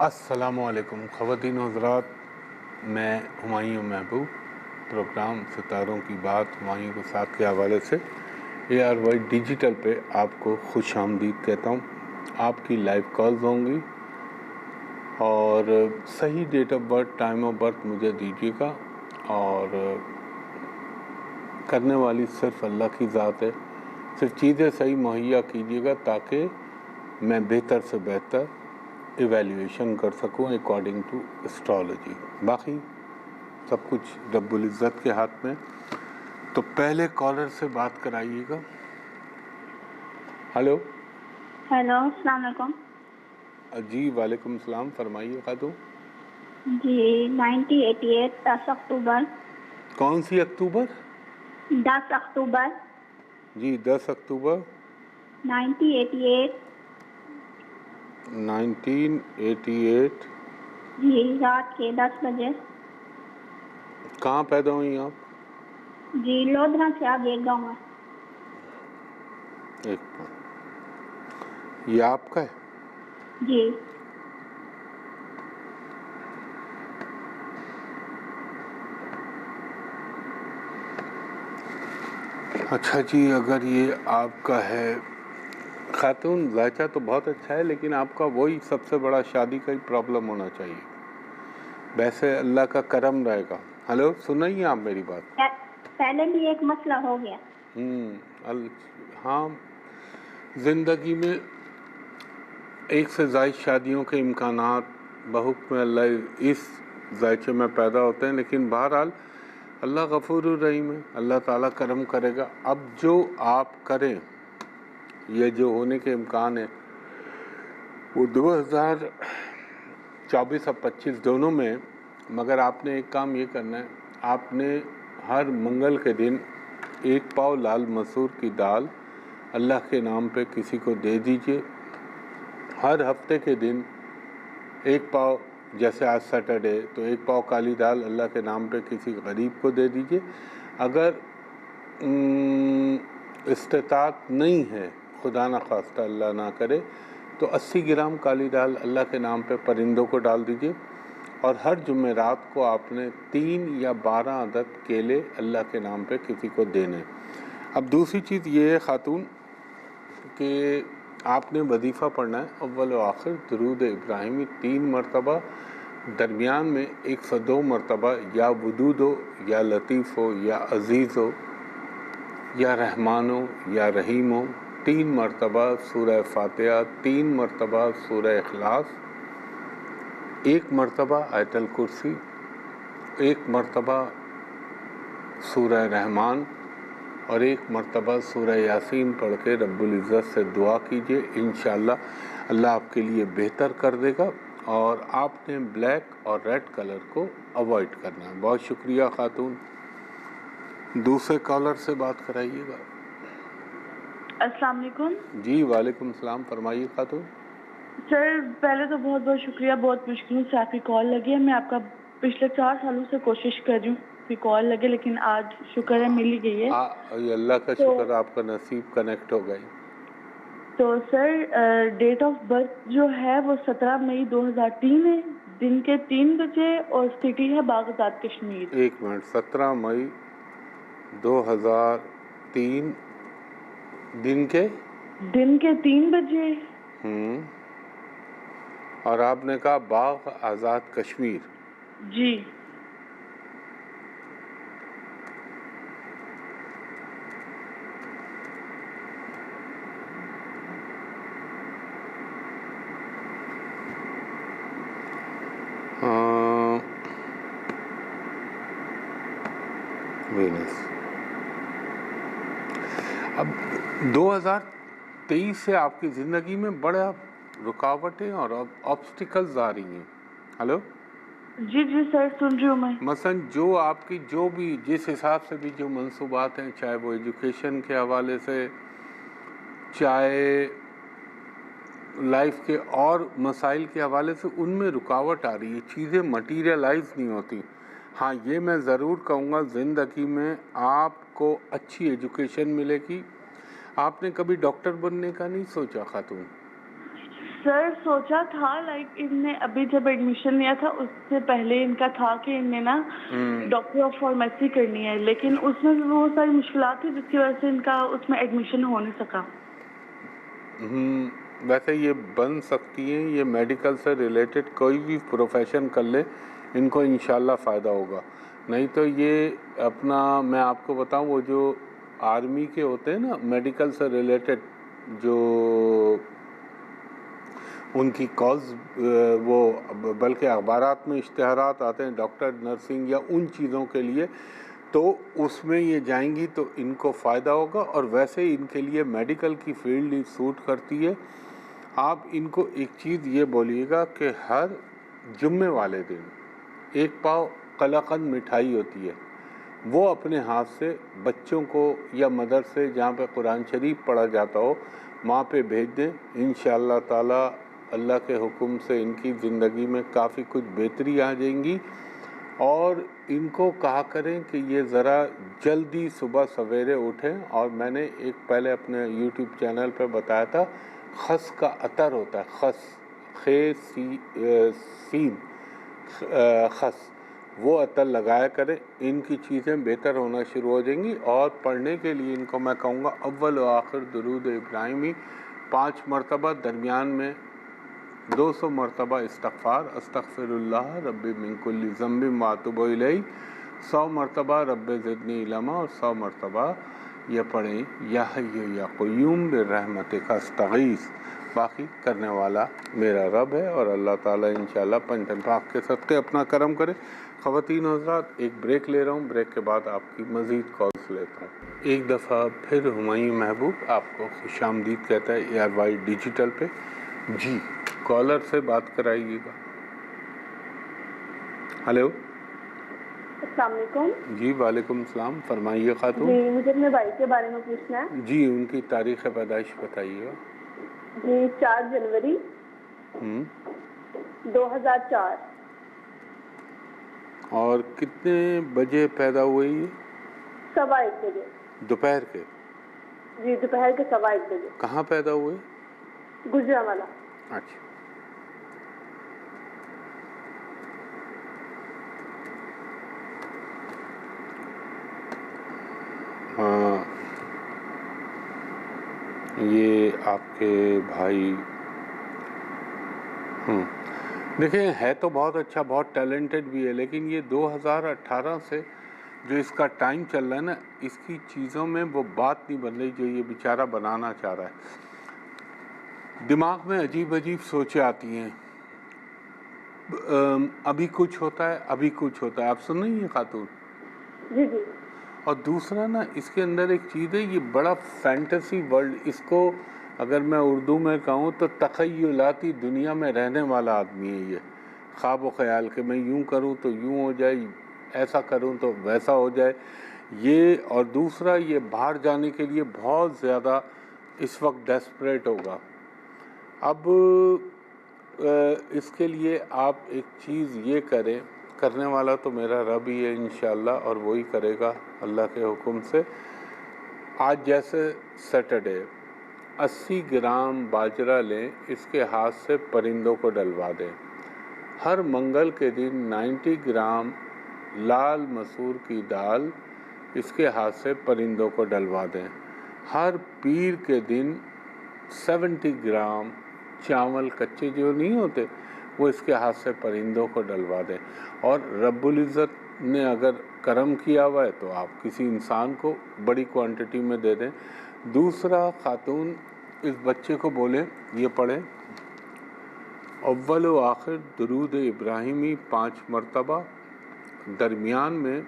السلام علیکم خواتین و حضرات، میں ہمایوں محبوب پروگرام ستاروں کی بات ہمایوں کے ساتھ کے حوالے سے ARY ڈیجیٹل پہ آپ کو خوش آمدید کہتا ہوں۔ آپ کی لائیو کالز ہوں گی اور صحیح date of birth, time of birth مجھے دیجیے گا، اور کرنے والی صرف اللہ کی ذات ہے۔ صرف چیزیں صحیح مہیا کیجیے گا تاکہ میں بہتر سے بہتر ایویلیویشن کر سکوں اکارڈنگ ٹو اسٹرالوجی۔ باقی سب کچھ رب العزت کے ہاتھ میں۔ تو پہلے کالر سے بات کرائیے گا۔ ہلو السلام علیکم۔ جی وعلیکم السلام، فرمائیے خاتون۔ جی 1988 10 اکتوبر۔ کون سی اکتوبر؟ 10 اکتوبر۔ جی 10 اکتوبر 1988۔ 1988۔ جی رات کے 10 بجے۔ کہاں پیدا ہوئی آپ؟ جی لودھرا سے آگے ایک گاؤں ہے۔ ایک منٹ، یہ آپ کا ہے؟ جی اچھا جی، اگر یہ آپ کا ہے خاتون، ذائقہ تو بہت اچھا ہے، لیکن آپ کا وہی سب سے بڑا شادی کا ہی پرابلم ہونا چاہیے۔ ویسے اللہ کا کرم رہے گا۔ ہلو، سن رہی ہیں آپ میری بات؟ پہلے بھی ایک مسئلہ ہو گیا۔ ہاں، زندگی میں ایک سے زائد شادیوں کے امکانات بحکم اللہ اس ذائقے میں پیدا ہوتے ہیں، لیکن بہرحال اللہ غفور الرحیم ہے، اللہ تعالیٰ کرم کرے گا۔ اب جو آپ کریں، یہ جو ہونے کے امکان ہے وہ 2024 اور 25 دونوں میں، مگر آپ نے ایک کام یہ کرنا ہے، آپ نے ہر منگل کے دن 1 پاؤ لال مسور کی دال اللہ کے نام پہ کسی کو دے دیجئے۔ ہر ہفتے کے دن 1 پاؤ، جیسے آج سیٹرڈے تو 1 پاؤ کالی دال اللہ کے نام پہ کسی غریب کو دے دیجئے۔ اگر استطاعت نہیں ہے، خدا نخواستہ اللہ نہ کرے، تو 80 گرام کالی دال اللہ کے نام پہ پرندوں کو ڈال دیجئے، اور ہر جمعرات کو آپ نے 3 یا 12 عدد کیلے اللہ کے نام پہ کسی کو دینے۔ اب دوسری چیز یہ ہے خاتون کہ آپ نے وظیفہ پڑھنا ہے، اول و آخر درود ابراہیمی 3 مرتبہ، درمیان میں 102 مرتبہ یا ودود ہو یا لطیف ہو یا عزیز ہو یا رحمان ہو یا رحیم ہو، 3 مرتبہ سورہ فاتحہ، 3 مرتبہ سورہ اخلاص، 1 مرتبہ آیت الکرسی، 1 مرتبہ سورہ رحمان اور 1 مرتبہ سورہ یاسین پڑھ کے رب العزت سے دعا کیجئے، انشاءاللہ اللہ آپ کے لیے بہتر کر دے گا۔ اور آپ نے بلیک اور ریڈ کلر کو اوائڈ کرنا ہے۔ بہت شکریہ خاتون۔ دوسرے کالر سے بات کرائیے گا۔ السلام علیکم۔ جی وعلیکم السلام، فرمائیے خاتون۔ سر پہلے تو بہت بہت شکریہ، بہت مشکل سے آپ کی کال لگی ہے۔ میں آپ کا پچھلے 4 سالوں سے کوشش کر رہی ہوں کہ کال لگے، لیکن آج شکر ہے مل ہی گئی ہے۔ اللہ کا شکر، آپ کا نصیب کنیکٹ ہو گئی۔ تو سر ڈیٹ آف برتھ جو ہے وہ 17 مئی 2003 ہے، دن کے 3 بجے، اور سٹی ہے بغداد کشمیر۔ 1 منٹ، 17 مئی 2003 دن کے 3 بجے۔ اور آپ نے کہا باغ آزاد کشمیر۔ جی اب 2023 سے آپ کی زندگی میں بڑا رکاوٹیں اور آبسٹیکلز آ رہی ہیں۔ ہلو جی جی سر، سن رہی ہوں میں۔ مثلاً جو آپ کی جو بھی جس حساب سے بھی جو منصوبات ہیں، چاہے وہ ایجوکیشن کے حوالے سے، چاہے لائف کے اور مسائل کے حوالے سے، ان میں رکاوٹ آ رہی ہے، چیزیں مٹیریلائز نہیں ہوتی۔ ہاں یہ میں ضرور کہوں گا، زندگی میں آپ کو اچھی ایجوکیشن ملے گی۔ آپ نے کبھی ڈاکٹر بننے کا نہیں سوچا خاتون؟ سر سوچا تھا لائک ان نے ابھی جب ایڈمیشن لیا تھا اس سے پہلے ان کا تھا کہ ان نے نا ڈاکٹر آف فارمیسی کرنی ہے، لیکن اس میں بہت ساری مشکلات تھی جس کی وجہ سے ان کا اس میں ایڈمیشن ہو نہیں سکا۔ ویسے یہ بن سکتی ہیں، یہ میڈیکل سے ریلیٹڈ کوئی بھی پروفیشن کر لیں ان کو انشاءاللہ فائدہ ہوگا، نہیں تو یہ اپنا میں آپ کو بتاؤں وہ جو آرمی کے ہوتے ہیں نا میڈیکل سے ریلیٹڈ جو ان کی کاز وہ بلکہ اخبارات میں اشتہارات آتے ہیں ڈاکٹر نرسنگ یا ان چیزوں کے لیے، تو اس میں یہ جائیں گی تو ان کو فائدہ ہوگا، اور ویسے ان کے لیے میڈیکل کی فیلڈ ہی سوٹ کرتی ہے۔ آپ ان کو ایک چیز یہ بولیے گا کہ ہر جمعے والے دن ایک پاؤ قلاقند مٹھائی ہوتی ہے، وہ اپنے ہاتھ سے بچوں کو یا مدرسے جہاں پہ قرآن شریف پڑھا جاتا ہو وہاں پہ بھیج دیں، انشاءاللہ تعالی اللہ کے حکم سے ان کی زندگی میں کافی کچھ بہتری آ جائیں گی۔ اور ان کو کہا کریں کہ یہ ذرا جلدی صبح سویرے اٹھیں، اور میں نے ایک پہلے اپنے یوٹیوب چینل پہ بتایا تھا خس کا عطر ہوتا ہے، خس وہ عطر لگایا کریں، ان کی چیزیں بہتر ہونا شروع ہو جائیں گی۔ اور پڑھنے کے لیے ان کو میں کہوں گا اول و آخر درود ابراہیمی 5 مرتبہ، درمیان میں 200 مرتبہ استغفار، استغفر اللہ ربی من کل ذنب واتوب الیہ، 100 مرتبہ رب زدنی علما، اور 100 مرتبہ یہ پڑھیں یا حی یا قیوم برحمتک استغیث۔ باقی کرنے والا میرا رب ہے، اور اللہ تعالیٰ انشاءاللہ پنجتن پاک کے صدقے اپنا کرم کرے۔ خواتین و حضرات ایک بریک لے رہا ہوں، بریک کے بعد آپ کی مزید کالز لیتا ہوں۔ ایک دفعہ پھر ہمایوں محبوب آپ کو خوش آمدید کہتا ہے ایئر وائی ڈیجیٹل پہ۔ جی کالر سے بات کرائیے گا۔ ہلو، السلام علیکم۔ جی وعلیکم السلام، فرمائیے خاتون۔ جی مجھے اپنے بھائی کے بارے میں پوچھنا ہے۔ جی ان کی تاریخ پیدائش بتائیے گا۔ جی 4 جنوری 2004۔ اور کتنے بجے پیدا ہوئے یہ؟ 1:15 بجے۔ دوپہر کے؟ جی دوپہر کے 1:15 بجے۔ کہاں پیدا ہوئے؟ گجرانوالہ۔ اچھا۔ ہاں یہ آپ کے بھائی دیکھیں ہے تو بہت اچھا، بہت ٹیلنٹڈ بھی ہے، لیکن یہ 2018 سے جو اس کا ٹائم چل رہا ہے نا، اس کی چیزوں میں وہ بات نہیں بن رہی جو یہ بیچارہ بنانا چاہ رہا ہے۔ دماغ میں عجیب عجیب سوچیں آتی ہیں، ابھی کچھ ہوتا ہے ابھی کچھ ہوتا ہے، آپ سن رہی ہیں خاتون؟ جی جی۔ اور دوسرا نا اس کے اندر ایک چیز ہے، یہ بڑا فینٹیسی ورلڈ، اس کو اگر میں اردو میں کہوں تو تخیلاتی دنیا میں رہنے والا آدمی ہے یہ، خواب و خیال کہ میں یوں کروں تو یوں ہو جائے، ایسا کروں تو ویسا ہو جائے یہ۔ اور دوسرا یہ باہر جانے کے لیے بہت زیادہ اس وقت ڈیسپریٹ ہوگا۔ اب اس کے لیے آپ ایک چیز یہ کریں، کرنے والا تو میرا رب ہی ہے انشاءاللہ، اور وہی کرے گا اللہ کے حکم سے۔ آج جیسے سیٹرڈے 80 گرام باجرہ لیں، اس کے ہاتھ سے پرندوں کو ڈلوا دیں۔ ہر منگل کے دن 90 گرام لال مسور کی دال اس کے ہاتھ سے پرندوں کو ڈلوا دیں۔ ہر پیر کے دن 70 گرام چاول کچے جو نہیں ہوتے وہ اس کے ہاتھ سے پرندوں کو ڈلوا دیں۔ اور رب العزت نے اگر کرم کیا ہوا ہے تو آپ کسی انسان کو بڑی کوانٹٹی میں دے دیں۔ دوسرا خاتون اس بچے کو بولیں یہ پڑھیں اول و آخر درود ابراہیمی 5 مرتبہ، درمیان میں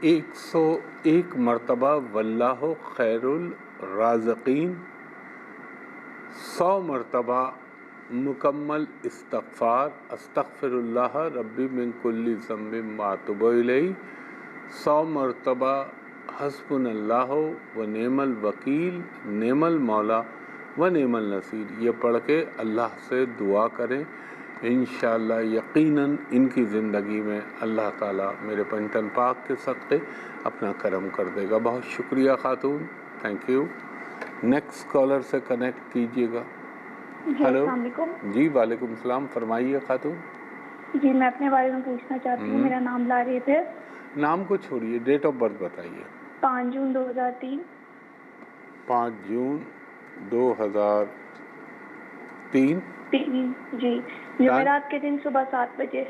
101 مرتبہ واللہ خیر الرازقین، 100 مرتبہ مکمل استغفار، استغفر اللہ ربی من کل ذنب واتوب الیہ، 100 مرتبہ حسبنا اللہ و نعم الوکیل، نعم المولا و نعم النصیر، یہ پڑھ کے اللہ سے دعا کریں، انشاءاللہ یقیناً ان کی زندگی میں اللہ تعالیٰ میرے پنجتن پاک کے صدقے اپنا کرم کر دے گا۔ بہت شکریہ خاتون، تھینک یو۔ نیکسٹ کالر سے کنیکٹ کیجیے گا۔ جی ہلو السلام علیکم. جی وعلیکم السلام، فرمائیے خاتون. جی میں اپنے بارے میں پوچھنا چاہتی ہوں. میرا نام لارب ہے. نام کو چھوڑیے، ڈیٹ آف برتھ بتائیے. 5 جون 2003. 5 جون 2003. جی جمعرات کے دن صبح 7 بجے.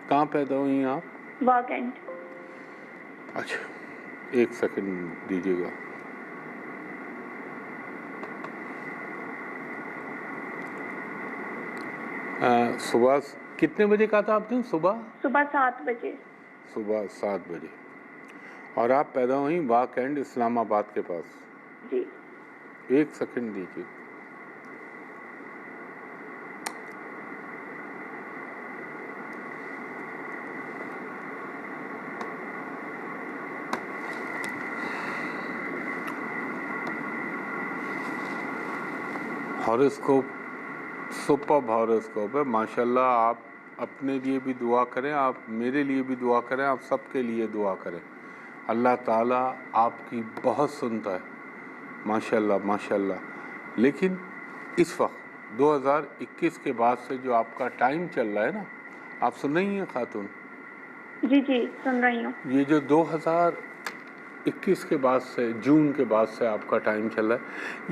کہاں پیدا ہوئی ہیں آپ؟ واگینڈ. اچھا 1 سیکنڈ دیجیے گا. صبح کتنے بجے کہا تھا آپ نے؟ صبح 7 بجے. صبح 7 بجے. اور آپ پیدا ہوئی واک اینڈ اسلام آباد کے پاس. جی 1 سیکنڈ دیجیے. ہاروسکوپ سپر ہاروسکوپ ہے ماشاءاللہ. آپ اپنے لیے بھی دعا کریں، آپ میرے لیے بھی دعا کریں، آپ سب کے لیے دعا کریں. اللہ تعالیٰ آپ کی بہت سنتا ہے ماشاءاللہ ماشاءاللہ. لیکن اس وقت 2021 کے بعد سے جو آپ کا ٹائم چل رہا ہے نا، آپ سن رہی ہیں خاتون؟ جی جی سن رہی ہوں. یہ جو 2021 کے بعد سے، جون کے بعد سے آپ کا ٹائم چل رہا ہے،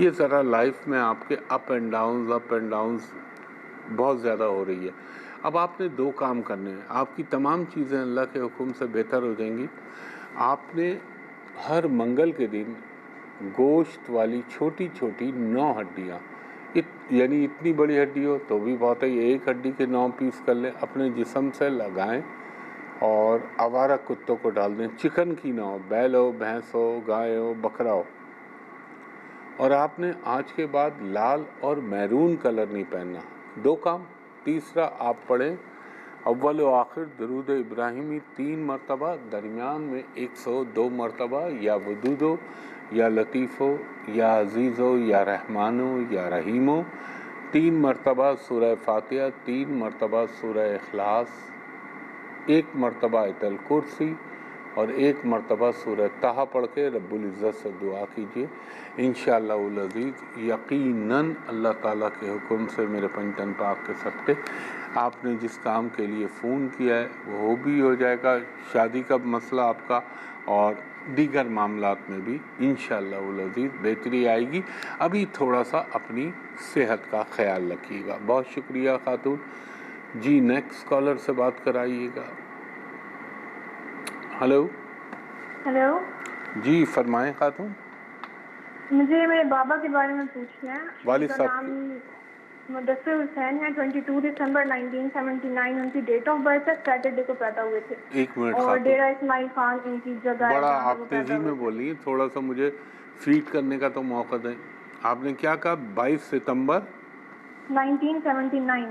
یہ ذرا لائف میں آپ کے اپ اینڈ ڈاؤنز بہت زیادہ ہو رہی ہے. اب آپ نے 2 کام کرنے ہیں. آپ کی تمام چیزیں اللہ کے حکم سے بہتر ہو جائیں گی. آپ نے ہر منگل کے دن گوشت والی چھوٹی چھوٹی 9 ہڈیاں، یعنی اتنی بڑی ہڈی ہو تو بھی بہت ہے، 1 ہڈی کے 9 پیس کر لیں، اپنے جسم سے لگائیں اور آوارہ کتوں کو ڈال دیں. چکن کی نہ ہو، بیل ہو، بھینس ہو، گائے ہو، بکرا ہو. اور آپ نے آج کے بعد لال اور میرون کلر نہیں پہننا. 2 کام. تیسرا آپ پڑھیں اول و آخر درود ابراہیمی 3 مرتبہ، درمیان میں 102 مرتبہ یا ودودو یا لطیفو یا عزیزو یا رحمانو یا رحیمو. 3 مرتبہ سورہ فاتحہ، 3 مرتبہ سورہ اخلاص، 1 مرتبہ آیت الکرسی اور 1 مرتبہ سورہ طہ پڑھ کے رب العزت سے دعا کیجیے. انشاءاللہ العزیز یقیناً اللہ تعالیٰ کے حکم سے میرے پنجتن پاک کے صدقے آپ نے جس کام کے لیے فون کیا ہے وہ بھی ہو جائے گا. شادی کا مسئلہ آپ کا اور دیگر معاملات میں بھی انشاءاللہ العزیز بہتری آئے گی. ابھی تھوڑا سا اپنی صحت کا خیال رکھیے گا. بہت شکریہ خاتون. جی نیکسٹ کالر سے بات کرائیے گا. Hello hello. جی فرمائیں خاتون. مجھے میرے بابا کے بارے میں پوچھنا ہے. والد ان کا صاحب نام مدثر حسین ہے. 22 دسمبر 1979 ان کی ڈیٹ آف برتھ ہے. سیٹرڈے کو پیدا ہوئے تھے. 1 منٹ اور خاتون، ڈیرہ اسماعیل خان ان کی جگہ ہے بڑا جہاں پہ آپ وہ تیزی پیدا میں ہوئے تھے. بولیے، تھوڑا سا مجھے فیڈ کرنے کا تو موقع دیں. آپ نے کیا کہا؟ 22 ستمبر 1979.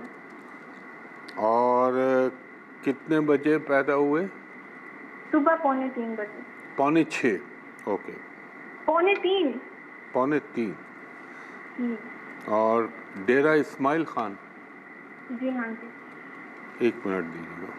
اور کتنے بجے پیدا ہوئے؟ صبح 2:45 بجے. 5:45. اوکے 2:45. 2:45. جی اور ڈیرہ اسماعیل خان. جی ہاں جی. 1 منٹ دیجیے گا.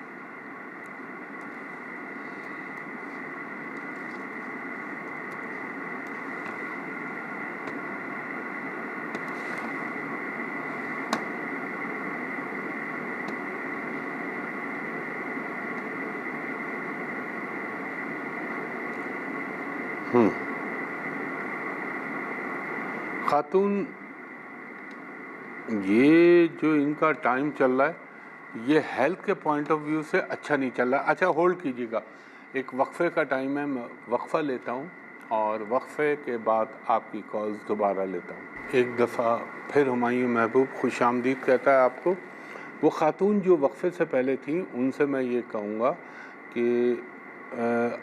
خاتون یہ جو ان کا ٹائم چل رہا ہے یہ ہیلتھ کے پوائنٹ آف ویو سے اچھا نہیں چل رہا. اچھا ہولڈ کیجیے گا، ایک وقفے کا ٹائم ہے، میں وقفہ لیتا ہوں اور وقفے کے بعد آپ کی کالز دوبارہ لیتا ہوں. ایک دفعہ پھر ہمایوں محبوب خوش آمدید کہتا ہے آپ کو. وہ خاتون جو وقفے سے پہلے تھیں ان سے میں یہ کہوں گا کہ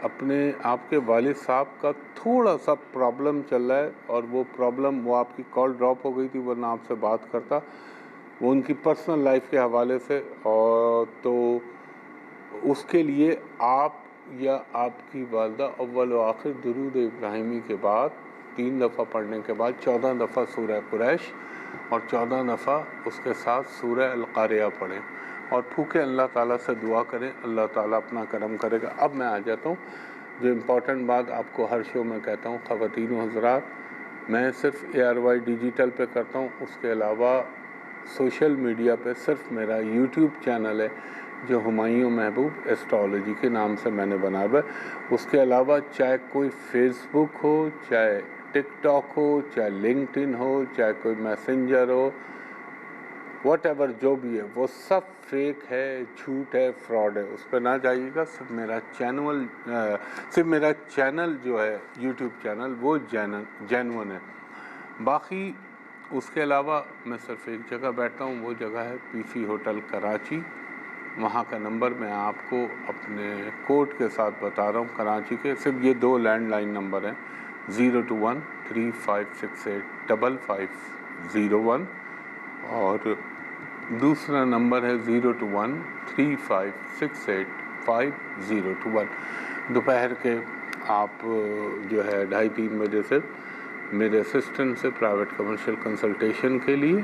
اپنے آپ کے والد صاحب کا تھوڑا سا پرابلم چل رہا ہے، اور وہ پرابلم، وہ آپ کی کال ڈراپ ہو گئی تھی ورنہ آپ سے بات کرتا، وہ ان کی پرسنل لائف کے حوالے سے. اور تو اس کے لیے آپ یا آپ کی والدہ اول و آخر درود ابراہیمی کے بعد 3 دفعہ پڑھنے کے بعد 14 دفعہ سورہ قریش اور 14 دفعہ اس کے ساتھ سورہ القاریہ پڑھیں اور پھوکے اللہ تعالیٰ سے دعا کریں. اللہ تعالیٰ اپنا کرم کرے گا. اب میں آ جاتا ہوں جو امپورٹنٹ بات آپ کو ہر شو میں کہتا ہوں. خواتین و حضرات، میں صرف ARY ڈیجیٹل پہ کرتا ہوں، اس کے علاوہ سوشل میڈیا پہ صرف میرا یوٹیوب چینل ہے جو ہمایوں محبوب ایسٹرالوجی کے نام سے میں نے بنا ہوا ہے. اس کے علاوہ چاہے کوئی فیس بک ہو, چاہے ٹک ٹاک ہو, چاہے لنکڈ ان ہو, چاہے کوئی میسنجر ہو, واٹ ایور جو بھی ہے وہ سب فیک ہے, جھوٹ ہے, فراڈ ہے. اس پہ نہ جائیے گا. صرف میرا چینل جو ہے یوٹیوب چینل وہ جینون ہے. باقی اس کے علاوہ میں صرف ایک جگہ بیٹھتا ہوں, وہ جگہ ہے پی سی ہوٹل کراچی. وہاں کا نمبر میں آپ کو اپنے کوڈ کے ساتھ بتا رہا ہوں کراچی کے. صرف یہ 2 لینڈ لائن نمبر ہیں, 021-3568-5501 اور دوسرا نمبر ہے 021-3568-5021. دوپہر کے آپ جو ہے 2:30-3 بجے سے میرے اسسٹنٹ سے پرائیویٹ کمرشل کنسلٹیشن کے لیے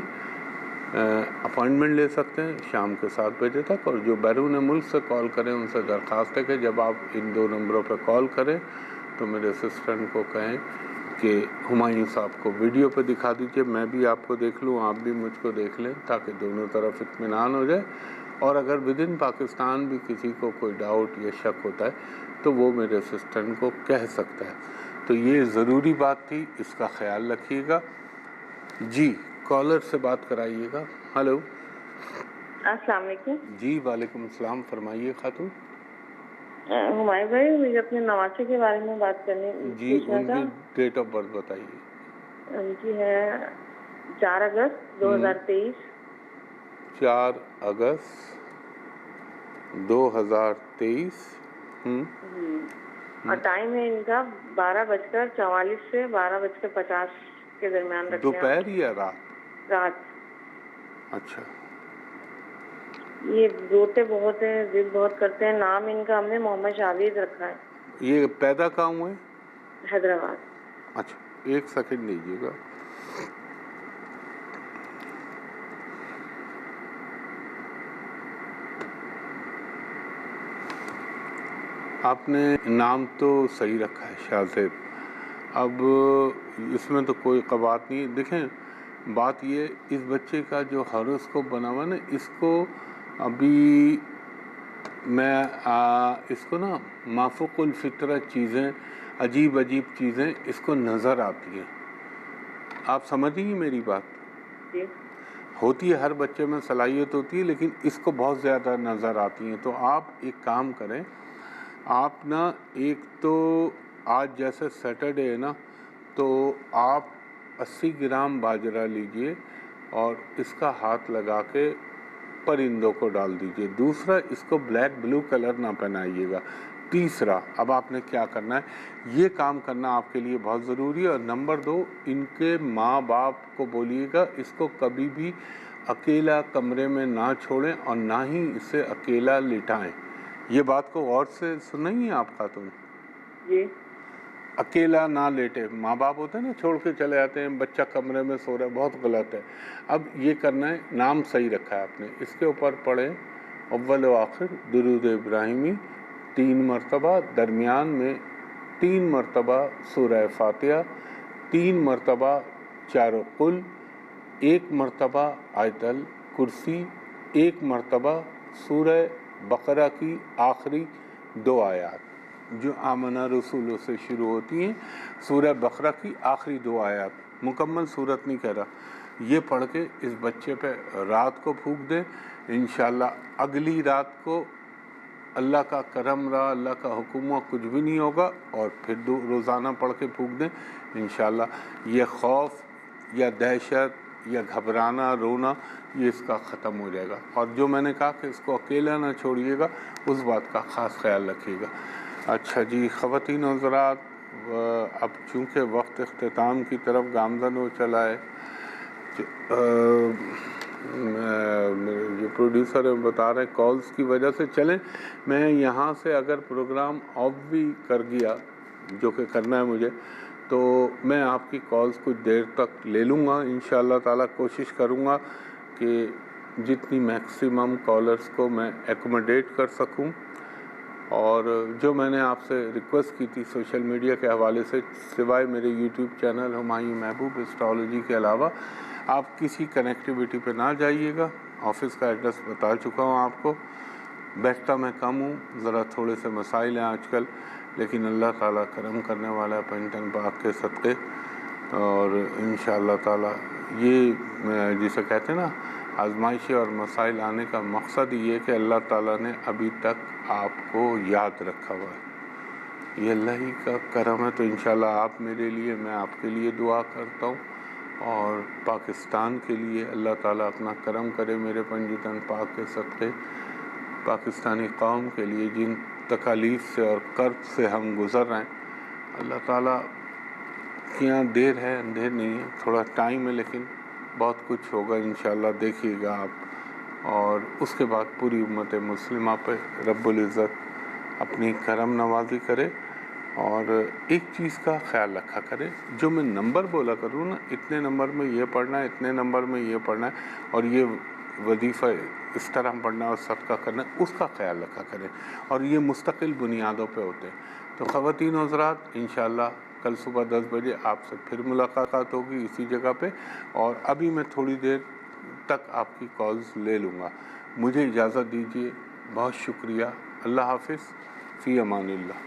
اپوائنٹمنٹ لے سکتے ہیں شام کے 7 بجے تک. اور جو بیرون ملک سے کال کریں ان سے درخواست ہے کہ جب آپ ان 2 نمبروں پہ کال کریں تو میرے اسسٹنٹ کو کہیں کہ ہمایوں صاحب کو ویڈیو پہ دکھا دیجئے, میں بھی آپ کو دیکھ لوں, آپ بھی مجھ کو دیکھ لیں, تاکہ دونوں طرف اطمینان ہو جائے. اور اگر ود ان پاکستان بھی کسی کو کوئی ڈاؤٹ یا شک ہوتا ہے تو وہ میرے اسسٹنٹ کو کہہ سکتا ہے. تو یہ ضروری بات تھی, اس کا خیال رکھیے گا. جی کالر سے بات کرائیے گا. ہلو. السلام علیکم. جی وعلیکم السلام, فرمائیے خاتون. ہمایوں بھائی مجھے اپنے نواسے کے بارے میں بات کرنی جی ان کی ڈیٹ آف برتھ بتائیے. ان کی ہے 4 اگست 2023. 4 اگست 2023. اور ٹائم ہے ان کا 12:44 سے 12:50 کے درمیان رکھیں. دوپہر یا رات. اچھا. یہ روتے بہت ہیں, ضد بہت کرتے ہیں. نام ان کا ہم نے محمد شاوید رکھا ہے. یہ پیدا کہاں ہوئے؟ حیدرآباد. اچھا 1 سیکنڈ دیجیے گا. آپ نے نام تو صحیح رکھا ہے شاہ زیب. اب اس میں تو کوئی قباحت نہیں ہے. دیکھیں بات یہ, اس بچے کا جو ہاروسکوپ بنا ہوا نا, اس کو ابھی میں اس کو نا مافوق الفطرت چیزیں, عجیب چیزیں اس کو نظر آتی ہیں. آپ سمجھیں گی میری بات؟ جی. ہوتی ہے, ہر بچے میں صلاحیت ہوتی ہے, لیکن اس کو بہت زیادہ نظر آتی ہیں. تو آپ ایک کام کریں, آپ نا ایک تو آج جیسے سیٹرڈے ہے نا, تو آپ 80 گرام باجرہ لیجئے اور اس کا ہاتھ لگا کے پرندوں کو ڈال دیجئے. دوسرا, اس کو بلیک بلو کلر نہ پہنائیے گا. تیسرا, اب آپ نے کیا کرنا ہے, یہ کام کرنا آپ کے لیے بہت ضروری ہے. اور نمبر 2, ان کے ماں باپ کو بولیے گا اس کو کبھی بھی اکیلا کمرے میں نہ چھوڑیں اور نہ ہی اسے اکیلا لٹائیں. یہ بات کو غور سے سنیں گی آپ خاتون؟ جی. اکیلا نہ لیٹے. ماں باپ ہوتے ہیں نا, چھوڑ کے چلے جاتے ہیں, بچہ کمرے میں سو رہا ہے, بہت غلط ہے. اب یہ کرنا ہے, نام صحیح رکھا ہے آپ نے, اس کے اوپر پڑھیں اول و آخر درود ابراہیمی 3 مرتبہ, درمیان میں 3 مرتبہ سورہ فاتحہ, 3 مرتبہ چاروں قل, 1 مرتبہ آیت الکرسی, 1 مرتبہ سورہ بقرہ کی آخری 2 آیات جو آمنہ رسولوں سے شروع ہوتی ہیں. سورہ بقرہ کی آخری 2 آیات, مکمل سورت نہیں کہہ رہا, یہ پڑھ کے اس بچے پہ رات کو پھونک دیں. انشاءاللہ اگلی رات کو اللہ کا کرم رہا, اللہ کا حکم ہوا, کچھ بھی نہیں ہوگا, اور پھر روزانہ پڑھ کے پھونک دیں. انشاءاللہ یہ خوف یا دہشت یا گھبرانا, رونا, یہ اس کا ختم ہو جائے گا. اور جو میں نے کہا کہ اس کو اکیلا نہ چھوڑیے گا, اس بات کا خاص خیال رکھیے گا. اچھا جی خواتین و حضرات, اب چونکہ وقت اختتام کی طرف گامزن ہو چلا ہے, جو پروڈیوسر ہیں بتا رہے ہیں کالز کی وجہ سے, چلیں میں یہاں سے اگر پروگرام آف بھی کر گیا, جو کہ کرنا ہے مجھے, تو میں آپ کی کالز کچھ دیر تک لے لوں گا. انشاءاللہ تعالیٰ کوشش کروں گا کہ جتنی میکسیمم کالرز کو میں ایکوموڈیٹ کر سکوں. اور جو میں نے آپ سے ریکویسٹ کی تھی سوشل میڈیا کے حوالے سے, سوائے میرے یوٹیوب چینل ہمایوں محبوب ایسٹرالوجی کے علاوہ آپ کسی کنیکٹیویٹی پہ نہ جائیے گا. آفس کا ایڈریس بتا چکا ہوں آپ کو. بیٹھتا میں کم ہوں, ذرا تھوڑے سے مسائل ہیں آج کل, لیکن اللہ تعالیٰ کرم کرنے والا ہے پنجتن پاک کے صدقے. اور انشاءاللہ تعالیٰ یہ جسے کہتے ہیں نا آزمائشیں اور مسائل آنے کا مقصد یہ ہے کہ اللہ تعالیٰ نے ابھی تک آپ کو یاد رکھا ہوا ہے. یہ اللہ ہی کا کرم ہے. تو انشاءاللہ آپ میرے لیے, میں آپ کے لیے دعا کرتا ہوں, اور پاکستان کے لیے اللہ تعالیٰ اپنا کرم کرے میرے پنجتن پاک کے صدقے. پاکستانی قوم کے لیے جن تکالیف سے اور کرب سے ہم گزر رہے ہیں, اللہ تعالیٰ کے یہاں دیر ہے اندھیر نہیں ہے, تھوڑا ٹائم ہے, لیکن بہت کچھ ہوگا انشاءاللہ. دیکھیے گا آپ. اور اس کے بعد پوری امت مسلمہ پہ رب العزت اپنی کرم نوازی کرے. اور ایک چیز کا خیال رکھا کرے, جو میں نمبر بولا کروں نا, اتنے نمبر میں یہ پڑھنا ہے, اتنے نمبر میں یہ پڑھنا ہے, اور یہ وظیفہ اس طرح پڑھنا ہے اور صدقہ کرنا ہے, اس کا خیال رکھا کریں. اور یہ مستقل بنیادوں پہ ہوتے ہیں. تو خواتین و حضرات, انشاءاللہ کل صبح 10 بجے آپ سے پھر ملاقات ہوگی اسی جگہ پہ. اور ابھی میں تھوڑی دیر تک آپ کی کالز لے لوں گا. مجھے اجازت دیجیے. بہت شکریہ. اللہ حافظ. فی امان اللہ.